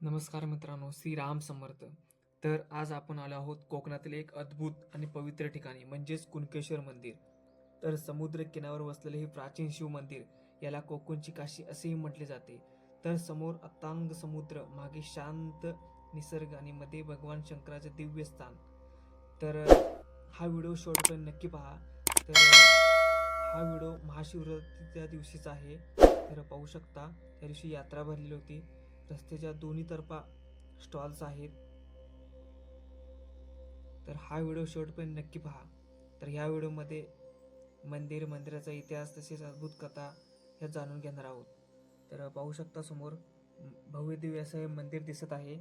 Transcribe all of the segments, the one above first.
नमस्कार मित्रांनो, श्री राम समर्थ. तर आज आपण आलो आहोत कोकणातील एक अद्भुत आणि पवित्र ठिकाणी म्हणजेच कुणकेश्वर मंदिर. तर समुद्र किनाऱ्यावर वसलेले हे प्राचीन शिव मंदिर याला कोकणची काशी असेही म्हटले जाते. तर समोर अथांग समुद्र, मागे शांत निसर्ग आणि मध्ये भगवान शंकराचे दिव्य स्थान. तर हा व्हिडिओ शेवटपर्यंत नक्की पहा. तर हा व्हिडिओ महाशिवरात्रीच्या दिवशीचा आहे. तर पाहू शकता त्या दिवशी यात्रा भरलेली होती. रस्त्याच्या दोन्ही तर्फा स्टॉल्स आहेत. तर हा व्हिडिओ शेवटपर्यंत नक्की पहा. तर ह्या व्हिडिओमध्ये मंदिराचा इतिहास तसेच अद्भुत कथा ह्या जाणून घेणार आहोत. तर पाहू शकता समोर भव्य दिव्य असं हे मंदिर दिसत आहे.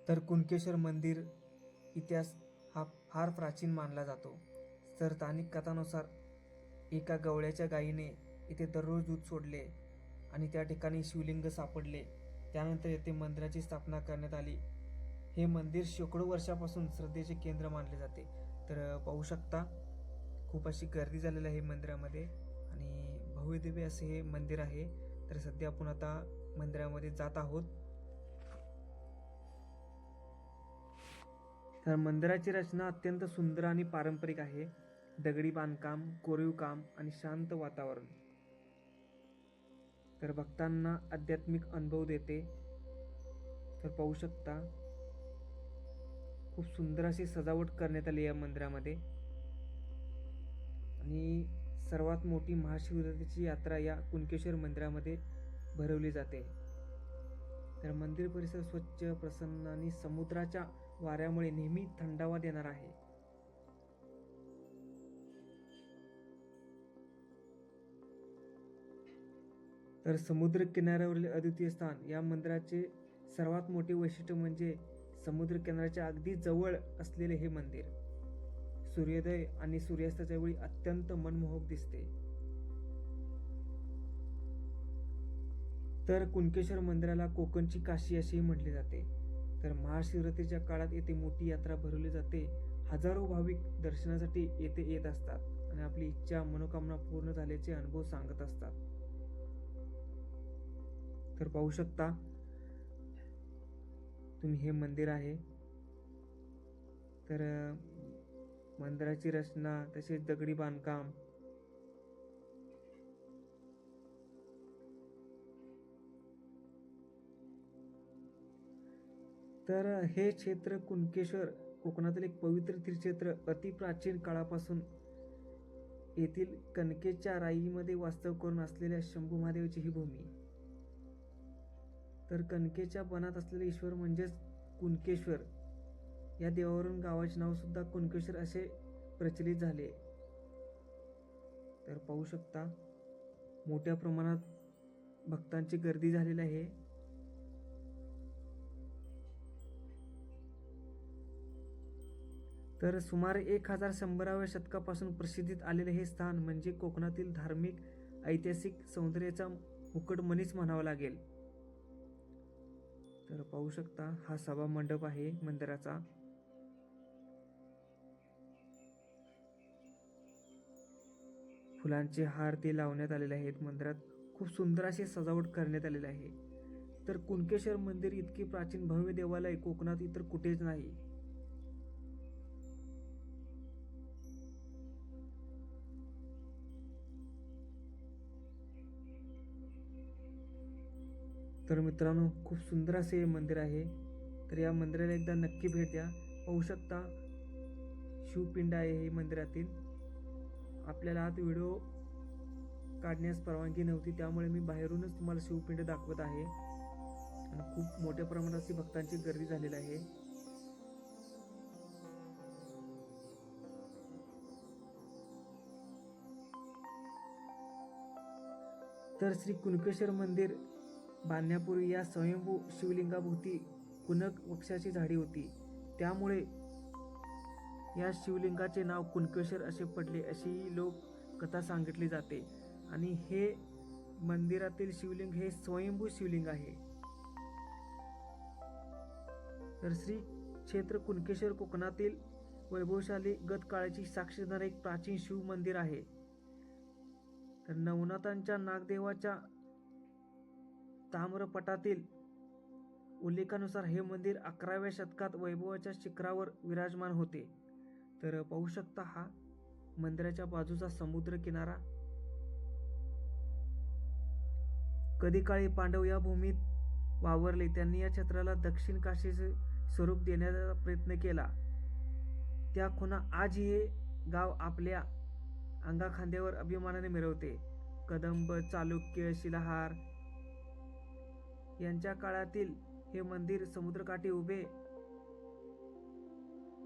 तर कुणकेश्वर मंदिर इतिहास हा फार प्राचीन मानला जातो. तर स्थानिक कथानुसार एका गवळ्याच्या गायीने इथे दररोज दूध सोडले आणि त्या ठिकाणी शिवलिंग सापडले. त्यानंतर येथे मंदिराची स्थापना करण्यात आली. हे मंदिर शेकडो वर्षापासून श्रद्धेचे केंद्र मानले जाते. तर पाहू शकता खूप अशी गर्दी झालेली आहे मंदिरामध्ये आणि भव्य दिव्य असे हे मंदिर आहे. तर सध्या आपण आता मंदिरामध्ये जात आहोत. तर मंदिराची रचना अत्यंत सुंदर आणि पारंपरिक आहे. दगडी बांधकाम, कोरीव काम आणि शांत वातावरण तर भक्तांना आध्यात्मिक अनुभव देते. तर पाहू शकता खूप सुंदर अशी सजावट करण्यात आली या मंदिरामध्ये आणि सर्वात मोठी महाशिवरात्रीची यात्रा या कुणकेश्वर मंदिरामध्ये भरवली जाते. तर मंदिर परिसर स्वच्छ, प्रसन्न आणि समुद्राच्या वाऱ्यामुळे नेहमी थंडावा देणार आहे. तर समुद्र किनाऱ्यावरील अद्वितीय स्थान या मंदिराचे सर्वात मोठे वैशिष्ट्य म्हणजे समुद्र किनाऱ्याच्या अगदी जवळ असलेले हे मंदिर सूर्योदय आणि सूर्यास्ताच्या वेळी अत्यंत मनमोहक दिसते. तर कुणकेश्वर मंदिराला कोकणची काशी असेही म्हटले जाते. तर महाशिवरात्रीच्या काळात येथे मोठी यात्रा भरवली जाते. हजारो भाविक दर्शनासाठी येथे येत असतात आणि आपली इच्छा मनोकामना पूर्ण झाल्याचे अनुभव सांगत असतात. तर पाहू शकता तुम्ही हे मंदिर आहे. तर मंदिराची रचना तसेच दगडी बांधकाम तर हे क्षेत्र कुणकेश्वर कोकणातील एक पवित्र तीर्थक्षेत्र अतिप्राचीन काळापासून येथील कणकेच्या राईमध्ये वास्तव करून असलेल्या शंभू महादेवाची ही भूमी. तर कणकेच्या बनात असलेले ईश्वर म्हणजेच कुणकेश्वर या देवावरून गावाचे नाव सुद्धा कुणकेश्वर असे प्रचलित झाले. तर पाहू शकता मोठ्या प्रमाणात भक्तांची गर्दी झालेली आहे. तर सुमारे 1100व्या शतकापासून प्रसिद्धीत आलेले हे स्थान म्हणजे कोकणातील धार्मिक ऐतिहासिक सौंदर्याचा मुकुटमणीच म्हणावा लागेल. तर पाहू शकता हा सभा मंडप आहे मंदिराचा. फुलांचे हार ते लावण्यात आलेले आहेत. मंदिरात खूप सुंदर अशी सजावट करण्यात आलेली आहे. तर कुणकेश्वर मंदिर इतके प्राचीन भव्य देवालय कोकणात इतर कुठेच नाही. तर मित्रांनो खूप सुंदर असे हे मंदिर आहे. तर या मंदिराला एकदा नक्की भेट द्या. पाहू शकता शिवपिंड आहे हे मंदिरातील. आपल्याला आत व्हिडिओ काढण्यास परवानगी नव्हती, त्यामुळे मी बाहेरूनच तुम्हाला शिवपिंड दाखवत आहे आणि खूप मोठ्या प्रमाणात अशी भक्तांची गर्दी झालेली आहे. तर श्री कुणकेश्वर मंदिर बांधण्यापूर्वी या स्वयंभू शिवलिंगाभोवती कुणक वृक्षाची झाडी होती. त्यामुळे या शिवलिंगाचे नाव कुणकेश्वर असे पडले अशी लोक कथा सांगितली जाते. आणि हे मंदिरातील शिवलिंग हे स्वयंभू शिवलिंग आहे. तर श्री क्षेत्र कुणकेश्वर कोकणातील वैभवशाली गतकाळाची साक्ष देणारे एक प्राचीन शिव मंदिर आहे. तर नवनाथांच्या नागदेवाच्या ताम्रपटातील उल्लेखानुसार हे मंदिर 11व्या शतकात वैभवाच्या शिखरावर विराजमान होते. तर पाहू शकता हा मंदिराच्या बाजूचा समुद्र किनारा. कधी काळी पांडव या भूमीत वावरले. त्यांनी या क्षेत्राला दक्षिण काशीचे स्वरूप देण्याचा प्रयत्न केला. त्या खुणा आज हे गाव आपल्या अंगाखांद्यावर अभिमानाने मिरवते. कदंब, चालुक्य, शिलाहार यांच्या काळातील हे मंदिर समुद्रकाठी उभे.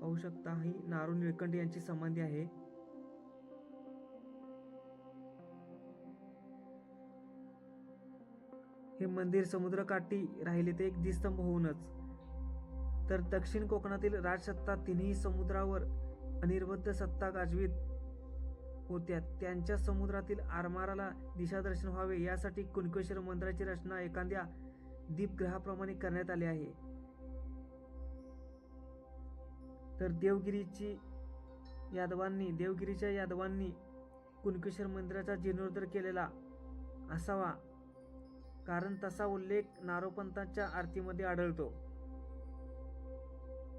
पाहू शकता ही नारू निळकंठ यांची समाधी आहे. हे मंदिर समुद्रकाठी राहिले ते एक द्विस्तंभ होऊनच. तर दक्षिण कोकणातील राजसत्ता तिन्ही समुद्रावर अनिर्बंध सत्ता गाजवीत होत्या. त्यांच्या समुद्रातील आरमाराला दिशादर्शन व्हावे यासाठी कुणकेश्वर मंदिराची रचना एखाद्या दीपग्रहाप्रमाणे करण्यात आली आहे. तर देवगिरीच्या यादवांनी कुणकेश्वर मंदिराचा जीर्णोद्धार केलेला असावा, कारण तसा उल्लेख नारोपंतांच्या आरतीमध्ये आढळतो.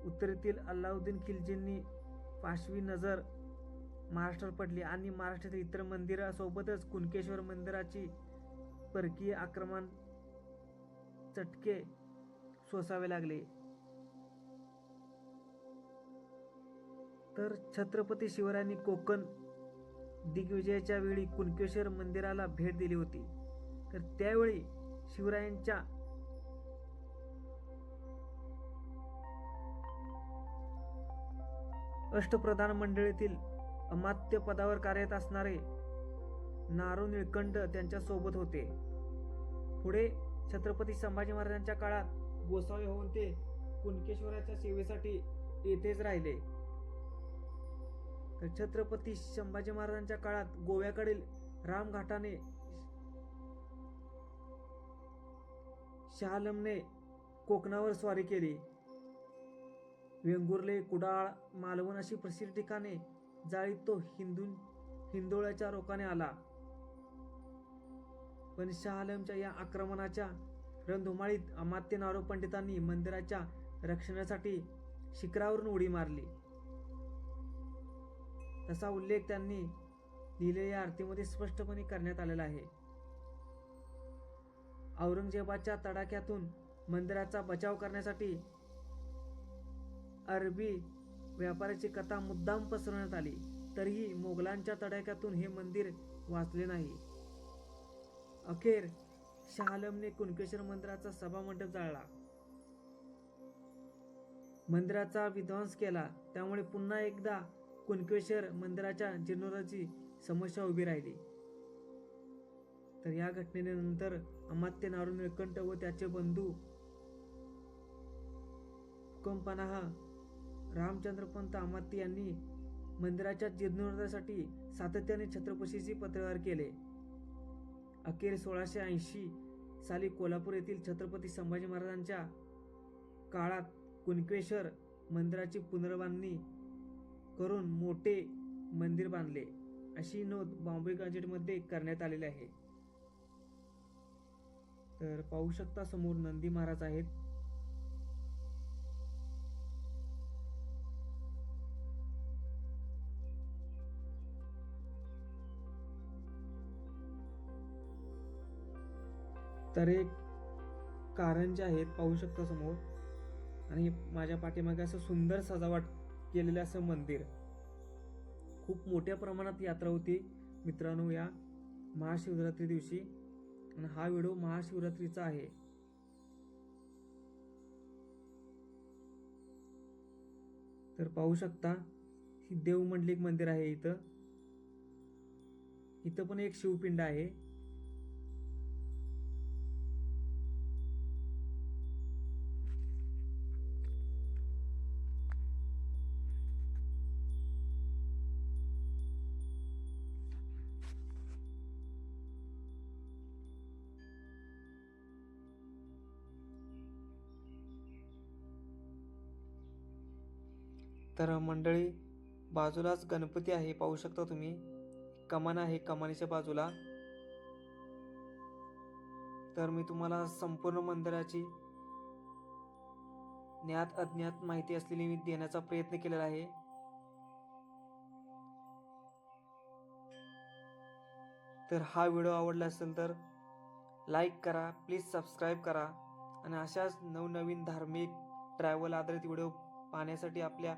उत्तरेतील अल्लाउद्दीन खिलजींनी पाशवी नजर महाराष्ट्रावर पडली आणि महाराष्ट्रातील इतर मंदिरासोबतच कुणकेश्वर मंदिराची परकीय आक्रमण चटके सोसावे लागले. तर छत्रपती शिवरायांनी कोकण दिग्विजयाच्या वेळी कुणकेश्वर मंदिराला भेट दिली होती. तर त्यावेळी शिवरायांच्या अष्टप्रधान मंडळीतील अमात्य पदावर कार्यरत असणारे नारू निळकंठ त्यांच्या सोबत होते. पुढे छत्रपती संभाजी महाराजांच्या काळात गोसावी होऊन ते कुणकेश्वराच्या सेवेसाठी येथेच राहिले. तर छत्रपती संभाजी महाराजांच्या काळात गोव्याकडील रामघाटाने शहाआलमने कोकणावर स्वारी केली. वेंगुर्ले, कुडाळ, मालवण अशी प्रसिद्ध ठिकाणे जाळीत तो हिंदोळ्याच्या रोखाने आला. पण शहाआलमच्या या आक्रमणाच्या रणधुमाळीत अमात्य नारो पंडितांनी मंदिराच्या रक्षणासाठी शिखरावरून उडी मारली. तसा उल्लेख त्यांनी लिहिलेल्या आरतीमध्ये स्पष्टपणे करण्यात आलेला आहे. औरंगजेबाच्या तडाख्यातून मंदिराचा बचाव करण्यासाठी अरबी व्यापाऱ्याची कथा मुद्दाम पसरवण्यात आली. तरीही मोगलांच्या तडाख्यातून हे मंदिर वाचले नाही. अखेर शहाआलमने कुणकेश्वर मंदिराचा सभामंडप जाळला, मंदिराचा विध्वंस केला. त्यामुळे पुन्हा एकदा कुणकेश्वर मंदिराच्या जीर्णोद्धाराची समस्या उभी राहिली. तर या घटनेनंतर अमात्य नारू निळकंठ व त्याचे बंधू हुकमपनाह रामचंद्रपंत अमात्य यांनी मंदिराच्या जीर्णोद्धारासाठी सातत्याने छत्रपतींशी पत्रव्यवहार केले. अखेर 1680 साली कोल्हापूर येथील छत्रपती संभाजी महाराजांच्या काळात कुणकेश्वर मंदिराची पुनर्बांधणी करून मोठे मंदिर बांधले, अशी नोंद बॉम्बे गॅझेटमध्ये करण्यात आलेली आहे. तर पाहू शकता समोर नंदी महाराज आहेत. तर एक कारंजे आहेत, पाहू शकता समोर. आणि माझ्या पाठीमागे असं सुंदर सजावट केलेलं असं मंदिर. खूप मोठ्या प्रमाणात यात्रा होती मित्रांनो या महाशिवरात्री दिवशी. आणि हा व्हिडिओ महाशिवरात्रीचा आहे. तर पाहू शकता ही देवमंडलिक मंदिर आहे. इथं पण एक शिवपिंड आहे. तर मंडळी बाजूलाच गणपती आहे, पाहू शकता तुम्ही. कमान आहे, कमानीच्या बाजूला तर मी तुम्हाला संपूर्ण मंदिराची ज्ञात अज्ञात माहिती असलेली मी देण्याचा प्रयत्न केलेला आहे. तर हा व्हिडिओ आवडला असेल तर लाईक करा, प्लीज सबस्क्राईब करा आणि अशाच नवनवीन धार्मिक ट्रॅव्हल आधारित व्हिडिओ पाहण्यासाठी आपल्या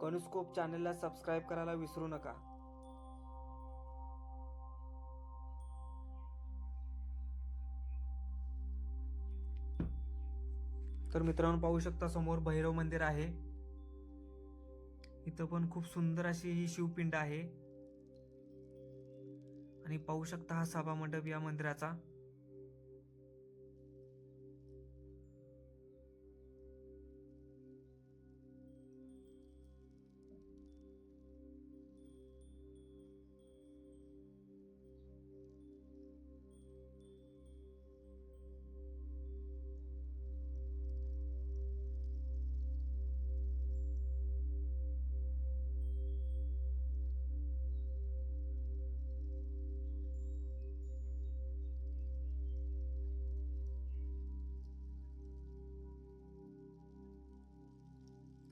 कनुस्कोप चॅनलला सबस्क्राईब करायला विसरू नका. तर मित्रांनो, पाहू शकता समोर भैरव मंदिर आहे. इथं पण खूप सुंदर अशी ही शिवपिंड आहे आणि पाहू शकता हा सभा मंडप या मंदिराचा.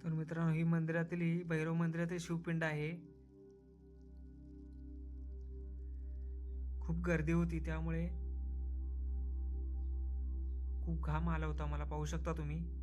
तर मित्रांनो, ही मंदिरातील ही भैरव मंदिरातील शिवपिंड आहे. खूप गर्दी होती त्यामुळे खूप घाम आला होता मला, पाहू शकता तुम्ही.